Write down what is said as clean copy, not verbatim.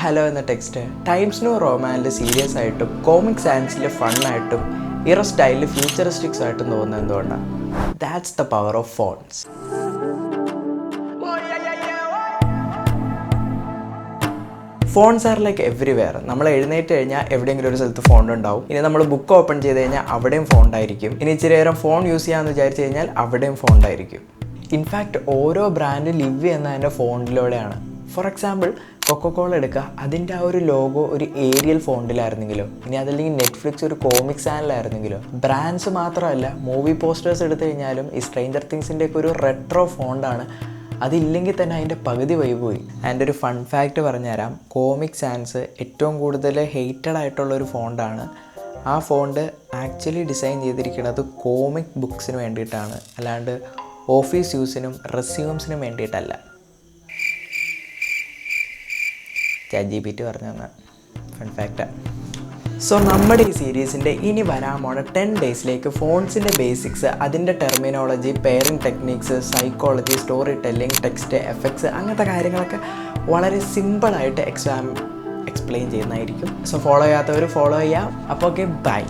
Hello എന്ന text times new റോമാനിൽ serious ആയിട്ടും comic സാൻസിൽ ഫണ്ണായിട്ടും ഇറ സ്റ്റൈലിൽ ഫ്യൂച്ചറിസ്റ്റിക്സ് ആയിട്ടും തോന്നുന്നത് എന്തുകൊണ്ടാണ്? That's the power of phones. Phones are like everywhere. നമ്മൾ എഴുന്നേറ്റ് കഴിഞ്ഞാൽ എവിടെയെങ്കിലും ഒരു സ്ഥലത്ത് ഫോൺ ഉണ്ടാവും. ഇനി നമ്മൾ ബുക്ക് ഓപ്പൺ ചെയ്ത് കഴിഞ്ഞാൽ അവിടെയും ഫോൺ ഉണ്ടായിരിക്കും. ഇനി ഇച്ചിരി നേരം ഫോൺ യൂസ് ചെയ്യാമെന്ന് വിചാരിച്ചു കഴിഞ്ഞാൽ അവിടെയും ഫോൺ ഉണ്ടായിരിക്കും. ഇൻഫാക്റ്റ് ഓരോ ബ്രാൻഡ് ലിവ് ചെയ്യുന്നതിൻ്റെ ഫോണിലൂടെയാണ്. ഫോർ എക്സാമ്പിൾ കൊക്കക്കോള എടുക്കുക, അതിൻ്റെ ആ ഒരു ലോഗോ ഒരു ഏരിയൽ ഫോണ്ടിലായിരുന്നെങ്കിലോ, ഇനി അതല്ലെങ്കിൽ നെറ്റ്ഫ്ലിക്സ് ഒരു കോമിക് ചാനലായിരുന്നെങ്കിലോ. ബ്രാൻഡ്സ് മാത്രമല്ല, മൂവി പോസ്റ്റേഴ്സ് എടുത്തു കഴിഞ്ഞാലും ഈ സ്ട്രേഞ്ചർ തിങ്സിൻ്റെയൊക്കെ ഒരു റെട്രോ ഫോണ്ടാണ്. അതില്ലെങ്കിൽ തന്നെ അതിൻ്റെ പകുതി വൈബ് പോയി. അതിൻ്റെ ഒരു ഫൺ ഫാക്റ്റ് പറഞ്ഞുതരാം. കോമിക് സാൻസ് ഏറ്റവും കൂടുതൽ ഹെയ്റ്റഡ് ആയിട്ടുള്ളൊരു ഫോണ്ടാണ്. ആ ഫോണ്ട് ആക്ച്വലി ഡിസൈൻ ചെയ്തിരിക്കുന്നത് കോമിക് ബുക്സിന് വേണ്ടിയിട്ടാണ്, അല്ലാണ്ട് ഓഫീസ് യൂസിനും റെസ്യൂംസിനും വേണ്ടിയിട്ടല്ല. ChatGPT പറഞ്ഞു തന്ന ഫൺ ഫാക്റ്റാണ്. സോ നമ്മുടെ ഈ സീരീസിൻ്റെ ഇനി വരാൻ പോണ 10 ഡേയ്സിലേക്ക് ഫോൺസിൻ്റെ ബേസിക്സ്, അതിൻ്റെ terminology, pairing techniques, psychology, story telling, text effects, അങ്ങനത്തെ കാര്യങ്ങളൊക്കെ വളരെ സിമ്പിളായിട്ട് എക്സ്പ്ലെയിൻ ചെയ്യുന്നതായിരിക്കും. സോ ഫോളോ ചെയ്യാത്തവർ ഫോളോ ചെയ്യാം. അപ്പോൾ ഓക്കെ, ബൈ.